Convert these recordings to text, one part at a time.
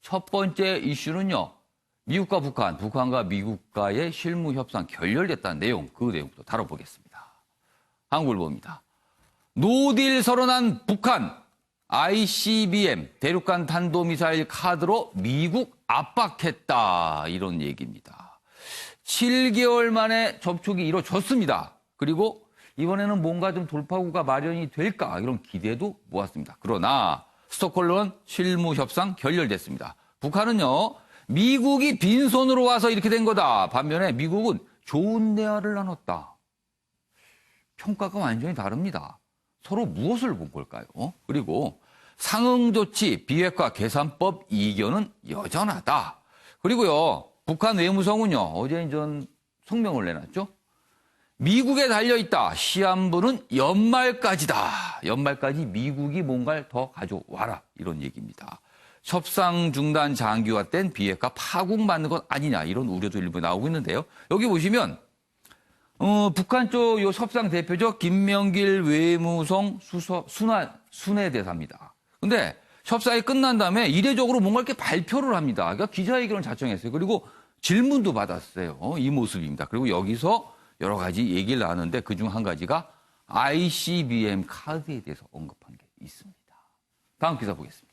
첫 번째 이슈는요. 미국과 북한, 북한과 미국과의 실무 협상 결렬됐다는 내용, 그 내용도 다뤄보겠습니다. 한국일보입니다. 노딜 선언한 북한, ICBM, 대륙간 탄도미사일 카드로 미국 압박했다. 이런 얘기입니다. 7개월 만에 접촉이 이루어졌습니다. 그리고 이번에는 뭔가 좀 돌파구가 마련이 될까 이런 기대도 모았습니다. 그러나 스톡홀름 실무 협상 결렬됐습니다. 북한은요. 미국이 빈손으로 와서 이렇게 된 거다. 반면에 미국은 좋은 대화를 나눴다. 평가가 완전히 다릅니다. 서로 무엇을 본 걸까요? 그리고 상응 조치, 비핵화 개선법 이견은 여전하다. 그리고요. 북한 외무성은요. 어제 전 성명을 내놨죠. 미국에 달려있다. 시한부는 연말까지다. 연말까지 미국이 뭔가를 더 가져와라. 이런 얘기입니다. 협상 중단 장기화된 비핵화 파국맞는 것 아니냐. 이런 우려도 일부 나오고 있는데요. 여기 보시면 북한 쪽 요 협상 대표죠. 김명길 외무성 순회대사입니다. 근데 협상이 끝난 다음에 이례적으로 뭔가 이렇게 발표를 합니다. 그러니까 기자회견을 자청했어요. 그리고 질문도 받았어요. 이 모습입니다. 그리고 여기서 여러 가지 얘기를 나누는데 그중 한 가지가 ICBM 카드에 대해서 언급한 게 있습니다. 다음 기사 보겠습니다.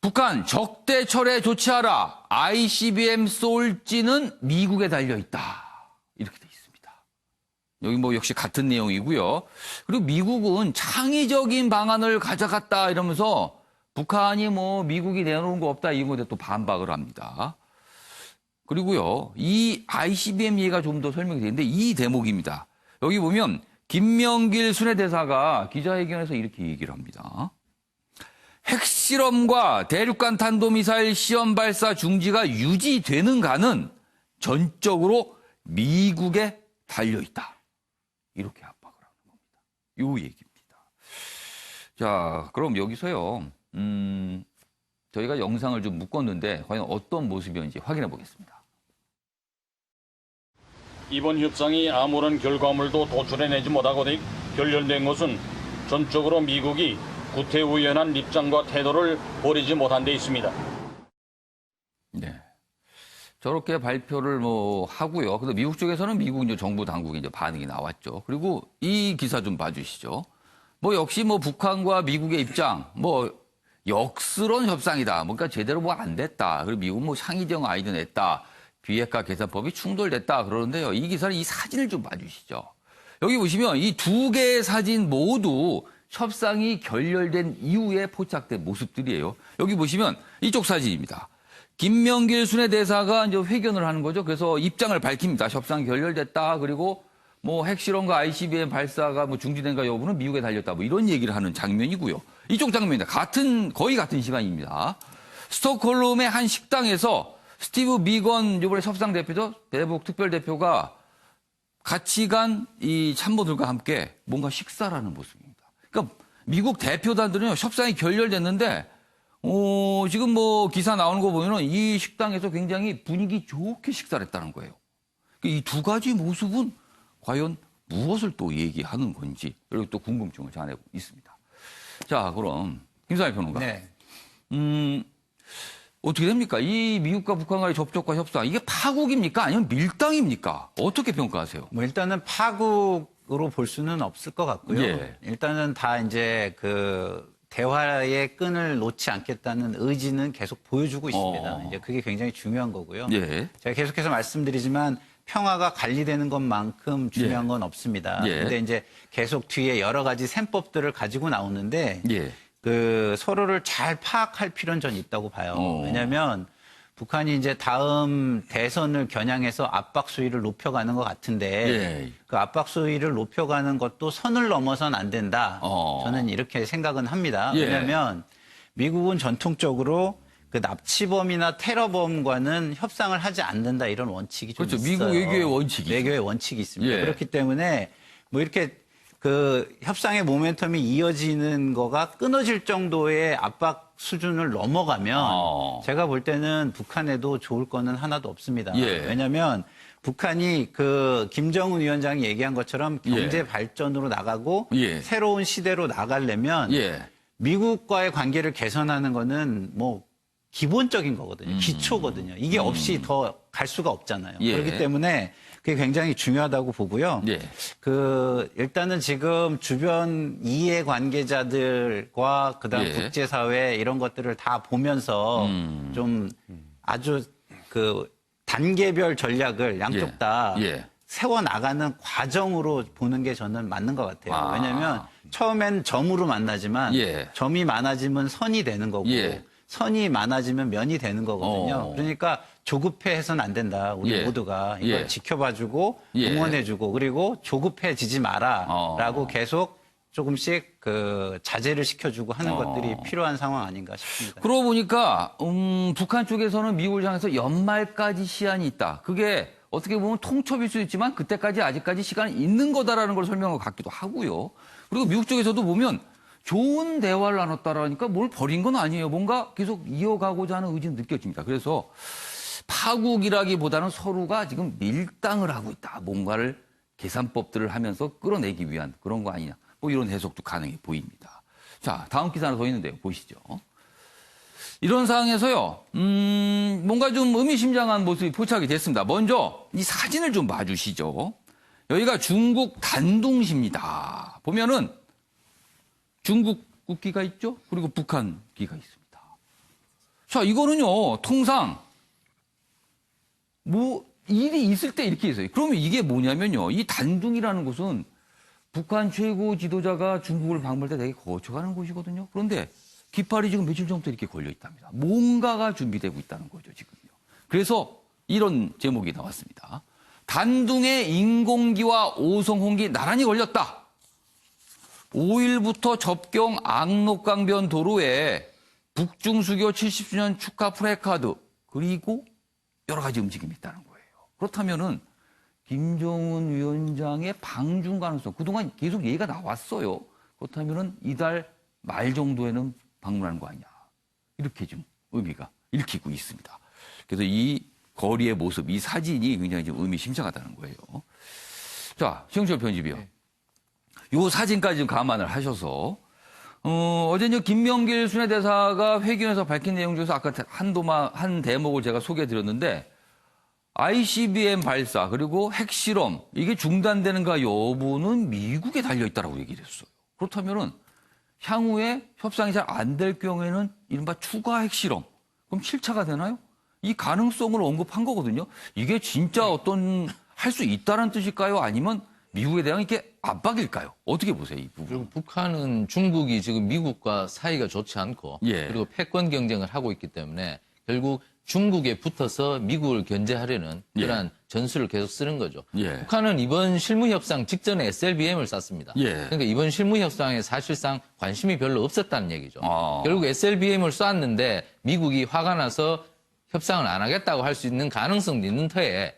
북한 적대 철회 조치하라. ICBM 쏠지는 미국에 달려있다. 이렇게 돼 있습니다. 여기 뭐 역시 같은 내용이고요. 그리고 미국은 창의적인 방안을 가져갔다 이러면서 북한이 뭐 미국이 내놓은 거 없다 이런 것에 또 반박을 합니다. 그리고요. 이 ICBM 얘기가 좀 더 설명이 되는데 이 대목입니다. 여기 보면 김명길 순회대사가 기자회견에서 이렇게 얘기를 합니다. 핵실험과 대륙간 탄도미사일 시험 발사 중지가 유지되는가는 전적으로 미국에 달려있다. 이렇게 압박을 하는 겁니다. 요 얘기입니다. 자, 그럼 여기서요. 저희가 영상을 좀 묶었는데 과연 어떤 모습이었는지 확인해 보겠습니다. 이번 협상이 아무런 결과물도 도출해내지 못하고 결렬된 것은 전적으로 미국이 구태의연한 입장과 태도를 버리지 못한 데 있습니다. 네. 저렇게 발표를 뭐 하고요. 근데 미국 쪽에서는 미국 이제 정부 당국이 이제 반응이 나왔죠. 그리고 이 기사 좀 봐주시죠. 뭐 역시 뭐 북한과 미국의 입장, 뭐 역스러운 협상이다. 뭔가 제대로 뭐 안 됐다. 그리고 미국 뭐 창의적 아이디어 냈다. 비핵화 개선법이 충돌됐다. 그러는데요. 이 기사를 이 사진을 좀 봐주시죠. 여기 보시면 이 두 개의 사진 모두 협상이 결렬된 이후에 포착된 모습들이에요. 여기 보시면 이쪽 사진입니다. 김명길 순회대사가 이제 회견을 하는 거죠. 그래서 입장을 밝힙니다. 협상이 결렬됐다. 그리고 뭐 핵실험과 ICBM 발사가 뭐 중지된가 여부는 미국에 달렸다. 뭐 이런 얘기를 하는 장면이고요. 이쪽 장면입니다. 거의 같은 시간입니다. 스톡홀름의 한 식당에서 스티브 비건 이번에 협상 대표죠. 대북 특별대표가 같이 간 이 참모들과 함께 뭔가 식사를 하는 모습입니다. 그러니까 미국 대표단들은요, 협상이 결렬됐는데, 지금 뭐 기사 나오는 거 보면은 이 식당에서 굉장히 분위기 좋게 식사를 했다는 거예요. 이 두 가지 모습은 과연 무엇을 또 얘기하는 건지, 그리고 또 궁금증을 자아내고 있습니다. 자, 그럼, 김상일 평론가. 네. 어떻게 됩니까? 이 미국과 북한과의 접촉과 협상, 이게 파국입니까? 아니면 밀당입니까? 어떻게 평가하세요? 뭐 일단은 파국으로 볼 수는 없을 것 같고요. 예. 일단은 다 이제 그 대화의 끈을 놓지 않겠다는 의지는 계속 보여주고 있습니다. 이제 그게 굉장히 중요한 거고요. 예. 제가 계속해서 말씀드리지만 평화가 관리되는 것만큼 중요한 예. 건 없습니다. 예. 근데 이제 계속 뒤에 여러 가지 셈법들을 가지고 나오는데 예. 그 서로를 잘 파악할 필요는 전 있다고 봐요. 왜냐하면 북한이 이제 다음 대선을 겨냥해서 압박 수위를 높여가는 것 같은데 예. 그 압박 수위를 높여가는 것도 선을 넘어선 안 된다. 저는 이렇게 생각은 합니다. 예. 왜냐하면 미국은 전통적으로 그 납치범이나 테러범과는 협상을 하지 않는다 이런 원칙이 좀 그렇죠. 있어요. 미국 외교의 원칙이 외교의 원칙이 있습니다. 예. 그렇기 때문에 뭐 이렇게 그 협상의 모멘텀이 이어지는 거가 끊어질 정도의 압박 수준을 넘어가면 제가 볼 때는 북한에도 좋을 거는 하나도 없습니다. 예. 왜냐하면 북한이 그 김정은 위원장이 얘기한 것처럼 경제 예. 발전으로 나가고 예. 새로운 시대로 나가려면 예. 미국과의 관계를 개선하는 거는 뭐 기본적인 거거든요. 기초거든요. 이게 없이 더 갈 수가 없잖아요. 예. 그렇기 때문에 그게 굉장히 중요하다고 보고요. 예. 일단은 지금 주변 이해 관계자들과 그다음 예. 국제사회 이런 것들을 다 보면서 좀 아주 단계별 전략을 양쪽 다 예. 세워나가는 과정으로 보는 게 저는 맞는 것 같아요. 왜냐하면 처음엔 점으로 만나지만 예. 점이 많아지면 선이 되는 거고 예. 선이 많아지면 면이 되는 거거든요. 그러니까 조급해해서는 안 된다. 우리 예. 모두가 이걸 예. 지켜봐주고 예. 응원해주고 그리고 조급해지지 마라라고 계속 조금씩 자제를 시켜주고 하는 것들이 필요한 상황 아닌가 싶습니다. 그러고 보니까 북한 쪽에서는 미국을 향해서 연말까지 시한이 있다. 그게 어떻게 보면 통첩일 수 있지만 그때까지 아직까지 시간이 있는 거다라는 걸 설명한 것 같기도 하고요. 그리고 미국 쪽에서도 보면 좋은 대화를 나눴다라니까 뭘 버린 건 아니에요. 뭔가 계속 이어가고자 하는 의지는 느껴집니다. 그래서 파국이라기보다는 서로가 지금 밀당을 하고 있다. 뭔가를 계산법들을 하면서 끌어내기 위한 그런 거 아니냐. 뭐 이런 해석도 가능해 보입니다. 자, 다음 기사 하나 더 있는데요. 보시죠. 이런 상황에서요, 뭔가 좀 의미심장한 모습이 포착이 됐습니다. 먼저 이 사진을 좀 봐주시죠. 여기가 중국 단둥시입니다. 보면은 중국 국기가 있죠? 그리고 북한기가 있습니다. 자, 이거는요, 통상 뭐 일이 있을 때 이렇게 있어요. 그러면 이게 뭐냐면요, 이 단둥이라는 곳은 북한 최고 지도자가 중국을 방문할 때 되게 거쳐가는 곳이거든요. 그런데 깃발이 지금 며칠 전부터 이렇게 걸려 있답니다. 뭔가가 준비되고 있다는 거죠, 지금요. 그래서 이런 제목이 나왔습니다. 단둥에 인공기와 오송홍기 나란히 걸렸다. 5일부터 접경 압록강변 도로에 북중수교 70주년 축하 프래카드 그리고 여러 가지 움직임이 있다는 거예요. 그렇다면은 김정은 위원장의 방중 가능성 그동안 계속 얘기가 나왔어요. 그렇다면은 이달 말 정도에는 방문하는 거 아니냐. 이렇게 좀 의미가 읽히고 있습니다. 그래서 이 거리의 모습, 이 사진이 굉장히 좀 의미심장하다는 거예요. 자, 시영철 편집이요. 네. 요 사진까지 좀 감안을 하셔서 어제는 김명길 순회대사가 회견에서 밝힌 내용 중에서 아까 한 대목을 제가 소개해드렸는데 ICBM 발사 그리고 핵실험 이게 중단되는가 여부는 미국에 달려있다라고 얘기를 했어요. 그렇다면은 향후에 협상이 잘 안 될 경우에는 이른바 추가 핵실험 그럼 7차가 되나요? 이 가능성을 언급한 거거든요. 이게 진짜 어떤 할 수 있다는 뜻일까요? 아니면 미국에 대한 이게 압박일까요? 어떻게 보세요, 이 부분? 그리고 북한은 중국이 지금 미국과 사이가 좋지 않고 예. 그리고 패권 경쟁을 하고 있기 때문에 결국 중국에 붙어서 미국을 견제하려는 그러한 전술을 계속 쓰는 거죠. 예. 북한은 이번 실무협상 직전에 SLBM을 쐈습니다. 예. 그러니까 이번 실무협상에 사실상 관심이 별로 없었다는 얘기죠. 아. 결국 SLBM을 쐈는데 미국이 화가 나서 협상을 안 하겠다고 할 수 있는 가능성도 있는 터에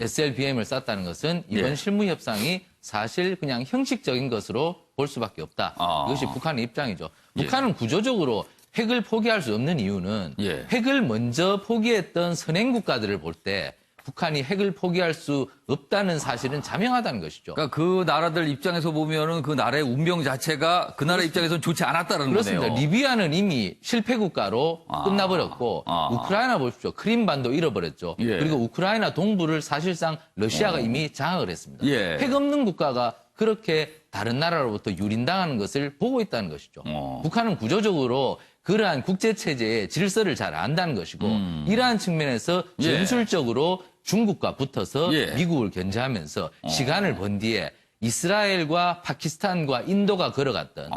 SLBM을 쐈다는 것은 이번 예. 실무협상이 사실 그냥 형식적인 것으로 볼 수밖에 없다. 아. 이것이 북한의 입장이죠. 예. 북한은 구조적으로 핵을 포기할 수 없는 이유는 예. 핵을 먼저 포기했던 선행 국가들을 볼 때 북한이 핵을 포기할 수 없다는 사실은 자명하다는 것이죠. 그러니까 그 나라들 입장에서 보면은 그 나라의 운명 자체가 그 나라 입장에서는 좋지 않았다는 그렇습니다. 거네요. 리비아는 이미 실패 국가로 끝나버렸고 우크라이나 보십시오. 크림반도 잃어버렸죠. 예. 그리고 우크라이나 동부를 사실상 러시아가 이미 장악을 했습니다. 예. 핵 없는 국가가 그렇게 다른 나라로부터 유린당하는 것을 보고 있다는 것이죠. 북한은 구조적으로 그러한 국제체제의 질서를 잘 안다는 것이고 이러한 측면에서 예. 전술적으로 중국과 붙어서 예. 미국을 견제하면서 시간을 번 뒤에 이스라엘과 파키스탄과 인도가 걸어갔던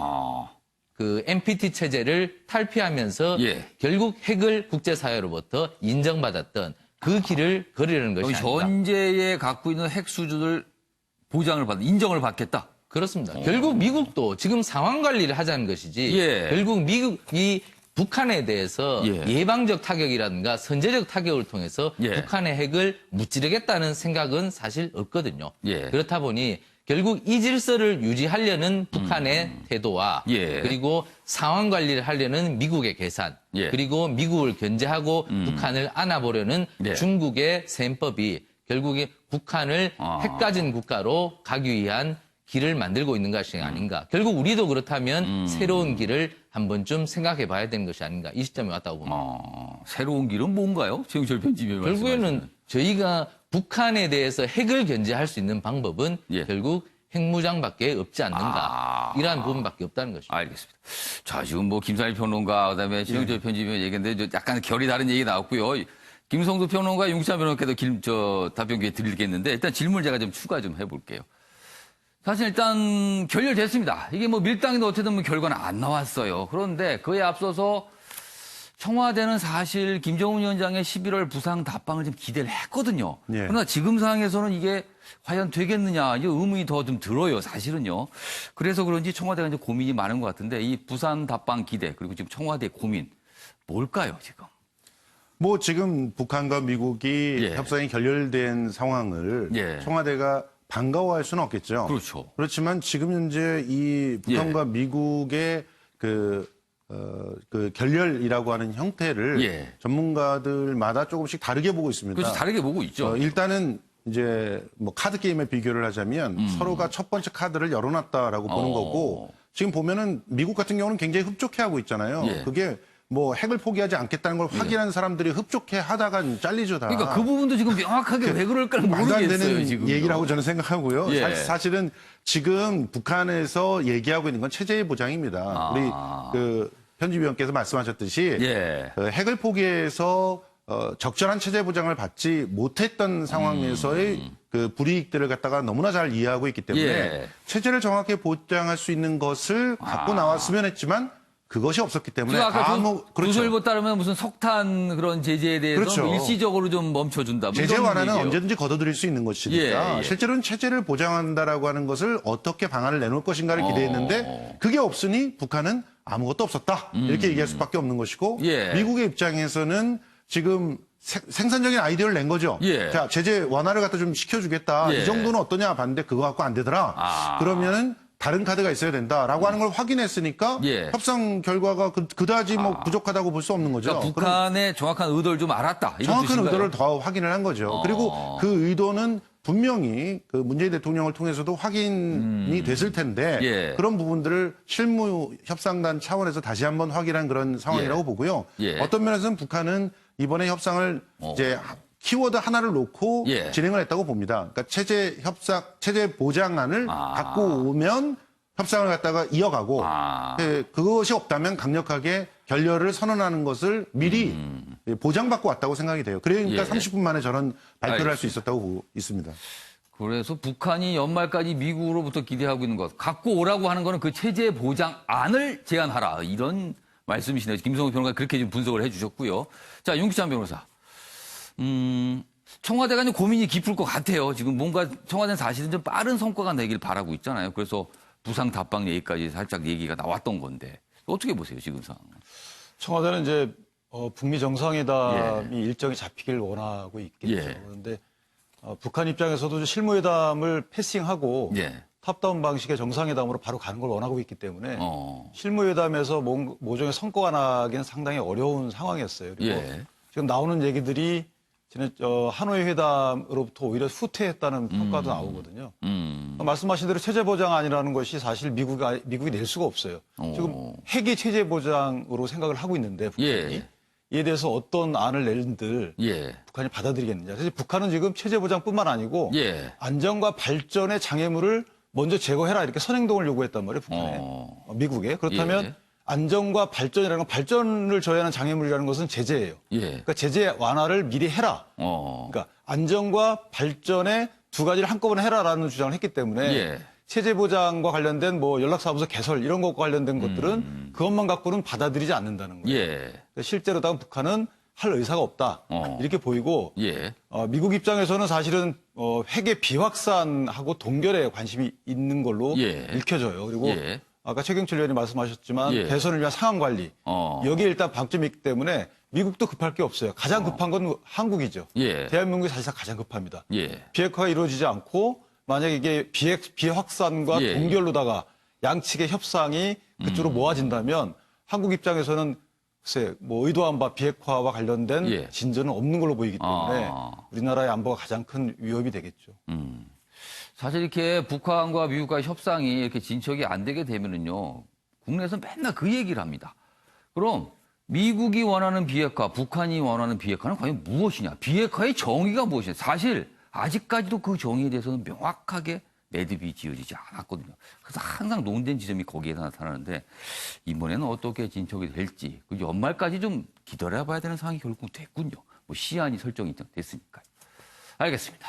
그 NPT 체제를 탈피하면서 예. 결국 핵을 국제사회로부터 인정받았던 그 길을 걸으려는 것이 아닌가. 현재에 갖고 있는 핵 수준을 인정을 받겠다. 그렇습니다. 결국 미국도 지금 상황 관리를 하자는 것이지 예. 결국 미국이 북한에 대해서 예. 예방적 타격이라든가 선제적 타격을 통해서 예. 북한의 핵을 무찌르겠다는 생각은 사실 없거든요. 예. 그렇다 보니 결국 이 질서를 유지하려는 북한의 태도와 예. 그리고 상황 관리를 하려는 미국의 계산 예. 그리고 미국을 견제하고 북한을 안아보려는 예. 중국의 셈법이 결국에 북한을 핵 가진 국가로 가기 위한 길을 만들고 있는 것이 아닌가. 결국 우리도 그렇다면 새로운 길을 한 번쯤 생각해 봐야 되는 것이 아닌가. 이 시점에 왔다고 봅니다. 새로운 길은 뭔가요? 최영철 편집위원 결국에는 저희가 북한에 대해서 핵을 견제할 수 있는 방법은 예. 결국 핵무장밖에 없지 않는가. 이러한 부분밖에 없다는 것이죠. 알겠습니다. 자, 지금 뭐 김산일 평론가, 그다음에 최영철 편집위원 얘기했는데 약간 결이 다른 얘기 나왔고요. 김성두 평론가, 윤기찬 변호사께도 답변 기회 드리겠는데 일단 질문 제가 좀 추가 좀 해볼게요. 사실 일단 결렬됐습니다. 이게 뭐 밀당이든 어쨌든 뭐 결과는 안 나왔어요. 그런데 그에 앞서서 청와대는 사실 김정은 위원장의 11월 부상 답방을 좀 기대를 했거든요. 예. 그러나 지금 상황에서는 이게 과연 되겠느냐, 이 의문이 더 좀 들어요, 사실은요. 그래서 그런지 청와대가 이제 고민이 많은 것 같은데 이 부산 답방 기대 그리고 지금 청와대 고민 뭘까요, 지금? 뭐 지금 북한과 미국이 예. 협상이 결렬된 상황을 예. 청와대가 반가워할 수는 없겠죠. 그렇죠. 그렇지만 지금 현재 이 북한과 미국의 그 결렬이라고 하는 형태를 예. 전문가들마다 조금씩 다르게 보고 있습니다. 그래서 다르게 보고 있죠. 일단은 이제 뭐 카드 게임에 비교를 하자면 서로가 첫 번째 카드를 열어놨다라고 보는 거고 지금 보면은 미국 같은 경우는 굉장히 흡족해하고 있잖아요. 예. 그게 뭐 핵을 포기하지 않겠다는 걸 확인한 사람들이 흡족해하다가 잘리죠 다. 그러니까 그 부분도 지금 명확하게 왜 그럴까를 말도 안 모르겠어요, 되는 지금. 얘기라고 저는 생각하고요. 예. 사실은 지금 북한에서 얘기하고 있는 건 체제의 보장입니다. 우리 그 편집위원께서 말씀하셨듯이 예. 핵을 포기해서 적절한 체제 보장을 받지 못했던 상황에서의 그 불이익들을 갖다가 너무나 잘 이해하고 있기 때문에 예. 체제를 정확히 보장할 수 있는 것을 갖고 나왔으면 했지만 그것이 없었기 때문에 그리고 아까 그렇죠. 조설보 따르면 무슨 석탄 그런 제재에 대해서 그렇죠. 뭐 일시적으로 좀 멈춰준다. 뭐 제재 이런 완화는 얘기예요. 언제든지 걷어들일 수 있는 것이니까 예, 예. 실제로는 체제를 보장한다라고 하는 것을 어떻게 방안을 내놓을 것인가를 기대했는데 그게 없으니 북한은 아무것도 없었다 이렇게 얘기할 수밖에 없는 것이고 예. 미국의 입장에서는 지금 생산적인 아이디어를 낸 거죠. 예. 자 제재 완화를 갖다 좀 시켜주겠다. 예. 이 정도는 어떠냐 봤는데 그거 갖고 안 되더라. 그러면은 다른 카드가 있어야 된다라고 하는 걸 확인했으니까 예. 협상 결과가 그다지 뭐 부족하다고 볼 수 없는 거죠. 그러니까 그럼 북한의 정확한 의도를 좀 알았다. 이런 정확한 뜻인가요? 의도를 더 확인을 한 거죠. 그리고 그 의도는 분명히 그 문재인 대통령을 통해서도 확인이 됐을 텐데 예. 그런 부분들을 실무 협상단 차원에서 다시 한번 확인한 그런 상황이라고 예. 보고요. 예. 어떤 면에서는 북한은 이번에 협상을 이제 키워드 하나를 놓고 예. 진행을 했다고 봅니다. 그러니까 체제 보장안을 갖고 오면 협상을 갖다가 이어가고 그것이 없다면 강력하게 결렬을 선언하는 것을 미리 보장받고 왔다고 생각이 돼요. 그러니까 예. 30분 만에 저런 발표를 할 수 알겠습니다. 있었다고 보고 있습니다. 그래서 북한이 연말까지 미국으로부터 기대하고 있는 것, 갖고 오라고 하는 거는 그 체제 보장안을 제안하라. 이런 말씀이시네요. 김성우 변호사가 그렇게 좀 분석을 해주셨고요. 자, 윤기찬 변호사. 청와대가 이제 고민이 깊을 것 같아요. 지금 뭔가 청와대는 사실은 좀 빠른 성과가 내길 바라고 있잖아요. 그래서 부상 답방 얘기까지 살짝 얘기가 나왔던 건데 어떻게 보세요, 지금 상황? 청와대는 이제 북미 정상회담이 일정이 잡히길 원하고 있겠죠. 예. 그런데 북한 입장에서도 실무회담을 패싱하고 예. 탑다운 방식의 정상회담으로 바로 가는 걸 원하고 있기 때문에 어. 실무회담에서 모종의 성과가 나기는 상당히 어려운 상황이었어요. 그리고 예. 지금 나오는 얘기들이 하노이 회담으로부터 오히려 후퇴했다는 평가도 나오거든요. 말씀하신 대로 체제 보장안이라는 것이 사실 미국이 낼 수가 없어요. 지금 핵이 체제 보장으로 생각을 하고 있는데 북한이 예. 이에 대해서 어떤 안을 내는들 예. 북한이 받아들이겠느냐. 사실 북한은 지금 체제 보장뿐만 아니고 예. 안전과 발전의 장애물을 먼저 제거해라 이렇게 선행동을 요구했단 말이에요. 북한에. 미국에. 그렇다면 예. 안전과 발전이라는 건 발전을 저해하는 장애물이라는 것은 제재예요. 예. 그러니까 제재 완화를 미리 해라. 그러니까 안전과 발전의 두 가지를 한꺼번에 해라라는 주장을 했기 때문에 예. 체제 보장과 관련된 뭐 연락사무소 개설 이런 것과 관련된 것들은 그것만 갖고는 받아들이지 않는다는 거예요. 예. 그러니까 실제로다가 북한은 할 의사가 없다. 이렇게 보이고 예. 미국 입장에서는 사실은 핵의 비확산하고 동결에 관심이 있는 걸로 예. 읽혀져요. 그리고 예. 아까 최경철 의원이 말씀하셨지만 예. 대선을 위한 상황 관리 여기에 일단 방점이 있기 때문에 미국도 급할 게 없어요. 가장 급한 건 한국이죠. 예. 대한민국이 사실상 가장 급합니다. 예. 비핵화가 이루어지지 않고 만약에 이게 비확산과 예. 동결로다가 양측의 협상이 그쪽으로 모아진다면 한국 입장에서는 글쎄 뭐 의도한 바 비핵화와 관련된 예. 진전은 없는 걸로 보이기 때문에 우리나라의 안보가 가장 큰 위협이 되겠죠. 사실 이렇게 북한과 미국과의 협상이 이렇게 진척이 안 되게 되면은요, 국내에서 맨날 그 얘기를 합니다. 그럼 미국이 원하는 비핵화, 북한이 원하는 비핵화는 과연 무엇이냐? 비핵화의 정의가 무엇이냐? 사실 아직까지도 그 정의에 대해서는 명확하게 매듭이 지어지지 않았거든요. 그래서 항상 논된 지점이 거기에서 나타나는데 이번에는 어떻게 진척이 될지 그 연말까지 좀 기다려봐야 되는 상황이 결국 됐군요. 뭐 시한이 설정이 됐으니까요. 알겠습니다.